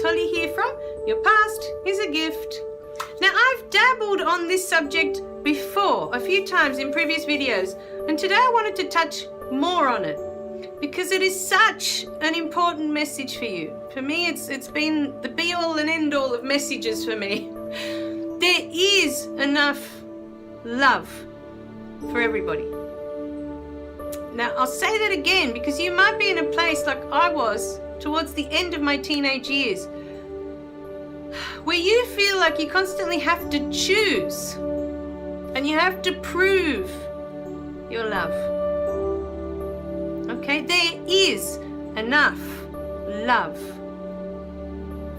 people you hear from, your past is a gift. Now, I've dabbled on this subject before a few times in previous videos, and today I wanted to touch more on it because it is such an important message for you. For me, it's been the be-all and end-all of messages for me. There is enough love for everybody. Now, I'll say that again because you might be in a place like I was towards the end of my teenage years where you feel like you constantly have to choose and you have to prove your love. Okay, there is enough love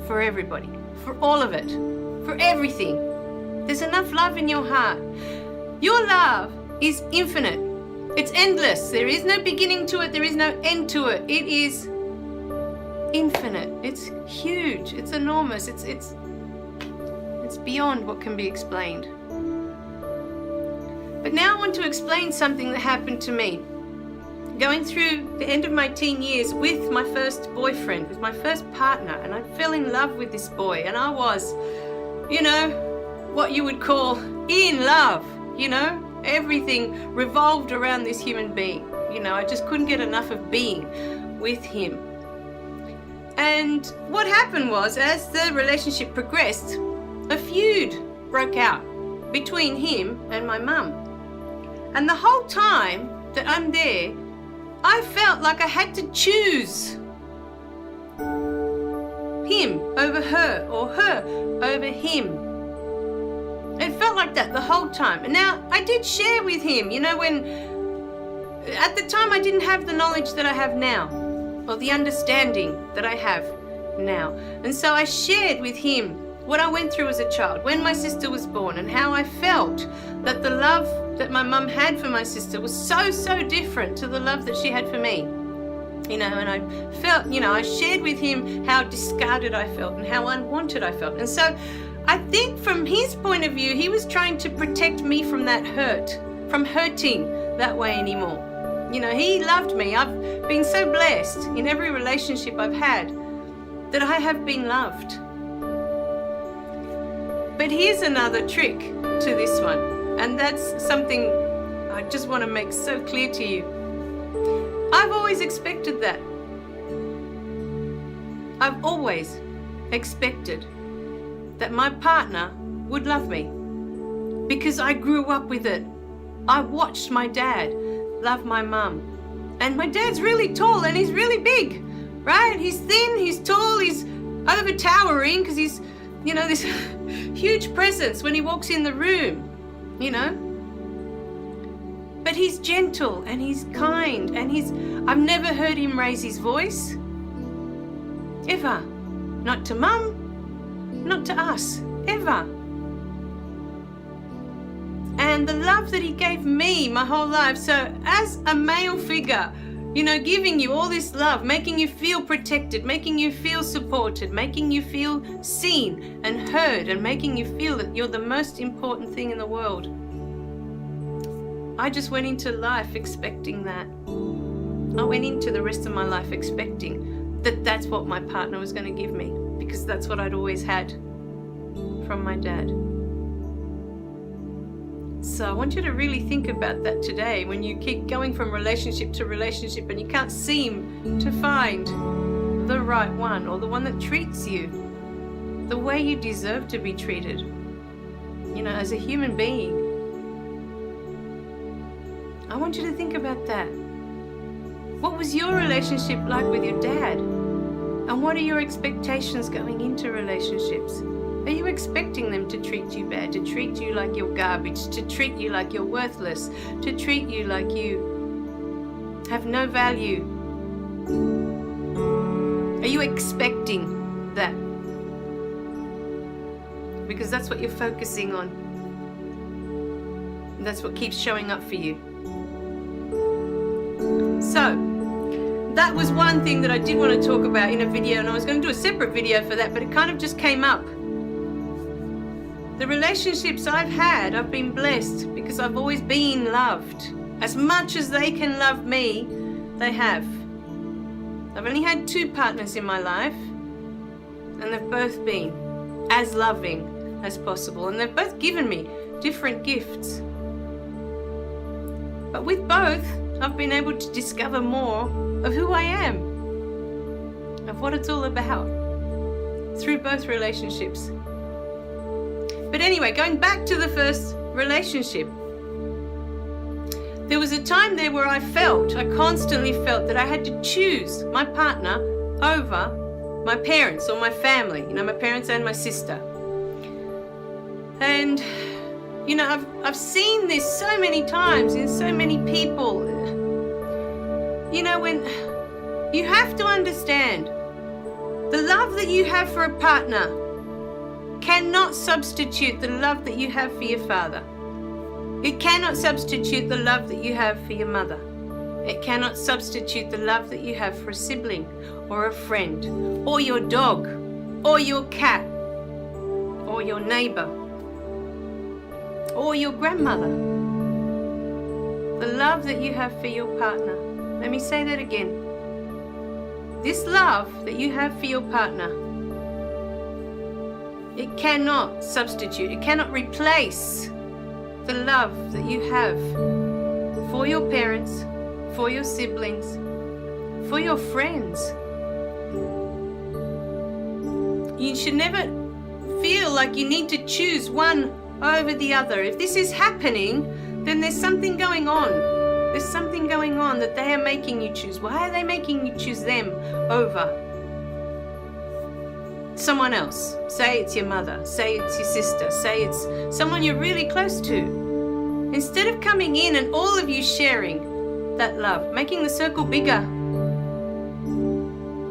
for everybody, for all of it, for everything. There's enough love in your heart. Your love is infinite. It's endless. There is no beginning to it. There is no end to it. It is infinite. It's huge. It's enormous. It's beyond what can be explained. But now I want to explain something that happened to me. Going through the end of my teen years with my first boyfriend, with my first partner, and I fell in love with this boy, and I was, what you would call in love, Everything revolved around this human being. I just couldn't get enough of being with him. And what happened was, as the relationship progressed, a feud broke out between him and my mum. And the whole time that I'm there, I felt like I had to choose him over her or her over him. It felt like that the whole time. And now I did share with him, when at the time I didn't have the knowledge that I have now, or the understanding that I have now. And so I shared with him what I went through as a child, when my sister was born, and how I felt that the love that my mum had for my sister was so different to the love that she had for me. And I felt, I shared with him how discarded I felt and how unwanted I felt. And so I think from his point of view, he was trying to protect me from that hurt, from hurting that way anymore. He loved me. I've been so blessed in every relationship I've had that I have been loved. But here's another trick to this one, and that's something I just want to make so clear to you. I've always expected that. I've always expected that my partner would love me because I grew up with it. I watched my dad love my mum. And my dad's really tall and he's really big, right? He's thin, he's tall, he's over-towering because he's, this huge presence when he walks in the room, But he's gentle and he's kind and I've never heard him raise his voice, ever. Not to mum, not to us, ever. And the love that he gave me my whole life. So as a male figure, giving you all this love, making you feel protected, making you feel supported, making you feel seen and heard, and making you feel that you're the most important thing in the world. I just went into life expecting that. I went into the rest of my life expecting that that's what my partner was going to give me, because that's what I'd always had from my dad. So I want you to really think about that today when you keep going from relationship to relationship and you can't seem to find the right one, or the one that treats you the way you deserve to be treated, as a human being. I want you to think about that. What was your relationship like with your dad? And what are your expectations going into relationships? Are you expecting them to treat you bad, to treat you like you're garbage, to treat you like you're worthless, to treat you like you have no value? Are you expecting that? Because that's what you're focusing on. And that's what keeps showing up for you. So, that was one thing that I did want to talk about in a video, and I was going to do a separate video for that, but it kind of just came up. The relationships I've had, I've been blessed because I've always been loved. As much as they can love me, they have. I've only had 2 partners in my life, and they've both been as loving as possible, and they've both given me different gifts. But with both, I've been able to discover more of who I am, of what it's all about, through both relationships. But anyway, going back to the first relationship, there was a time there where I constantly felt that I had to choose my partner over my parents or my family, my parents and my sister. And I've seen this so many times in so many people. When you have to understand, the love that you have for a partner cannot substitute the love that you have for your father. It cannot substitute the love that you have for your mother. It cannot substitute the love that you have for a sibling or a friend or your dog or your cat or your neighbor or your grandmother. The love that you have for your partner. Let me say that again. This love that you have for your partner, it cannot substitute, it cannot replace the love that you have for your parents, for your siblings, for your friends. You should never feel like you need to choose one over the other. If this is happening, then there's something going on. There's something going on that they are making you choose. Why are they making you choose them over someone else? Say it's your mother, say it's your sister, say it's someone you're really close to. Instead of coming in and all of you sharing that love, making the circle bigger,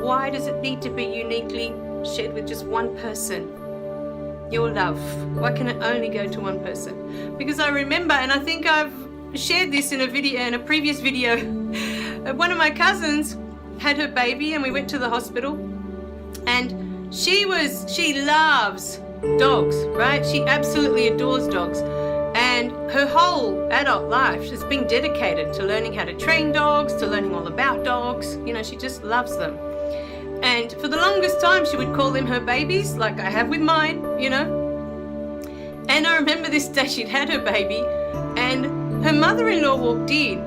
why does it need to be uniquely shared with just one person? Your love. Why can it only go to one person? Because I remember, and I think I've shared this in a previous video, one of my cousins had her baby and we went to the hospital, and she loves dogs, right? She absolutely adores dogs, and her whole adult life has been dedicated to learning how to train dogs, to learning all about dogs. She just loves them. And for the longest time she would call them her babies, like I have with mine, And I remember this day she'd had her baby, and her mother-in-law walked in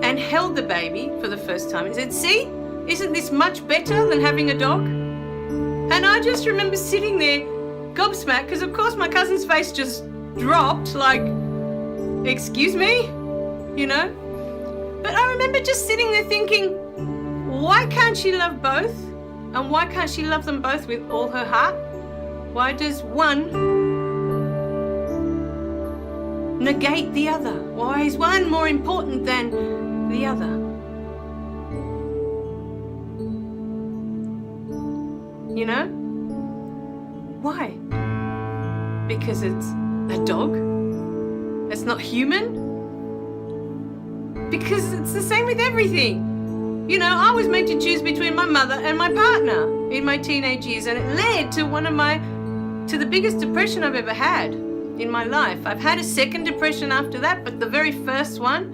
and held the baby for the first time and said, "See, isn't this much better than having a dog?" And I just remember sitting there gobsmacked, because of course my cousin's face just dropped, like, excuse me, But I remember just sitting there thinking, why can't she love both? And why can't she love them both with all her heart? Why does one negate the other? Why is one more important than the other? Why? Because it's a dog? It's not human? Because it's the same with everything. I was made to choose between my mother and my partner in my teenage years, and it led to the biggest depression I've ever had in my life. I've had a second depression after that, but the very first one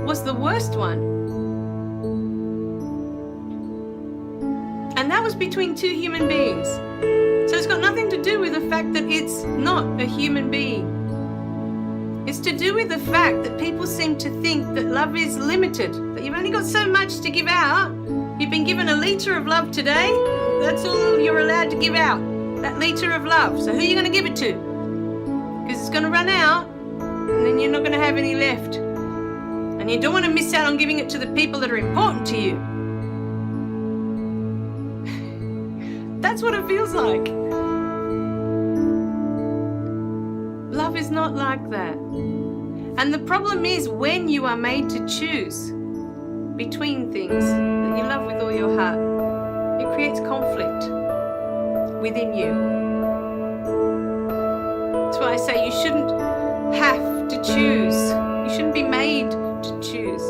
was the worst one. And that was between two human beings. So it's got nothing to do with the fact that it's not a human being. It's to do with the fact that people seem to think that love is limited, that you've only got so much to give out. You've been given a litre of love today. That's all you're allowed to give out, that litre of love. So who are you going to give it to? Because it's going to run out, and then you're not going to have any left. And you don't want to miss out on giving it to the people that are important to you. That's what it feels like. Love is not like that. And the problem is, when you are made to choose between things that you love with all your heart, it creates conflict within you. That's why I say you shouldn't have to choose. You shouldn't be made to choose.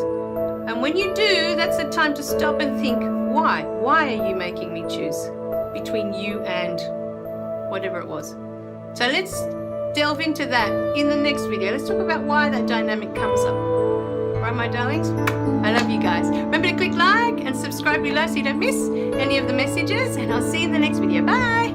And when you do, that's the time to stop and think, why? Why are you making me choose between you and whatever it was? So let's delve into that in the next video. Let's talk about why that dynamic comes up. Right, my darlings? I love you guys. Remember to click like and subscribe below so you don't miss any of the messages, and I'll see you in the next video. Bye!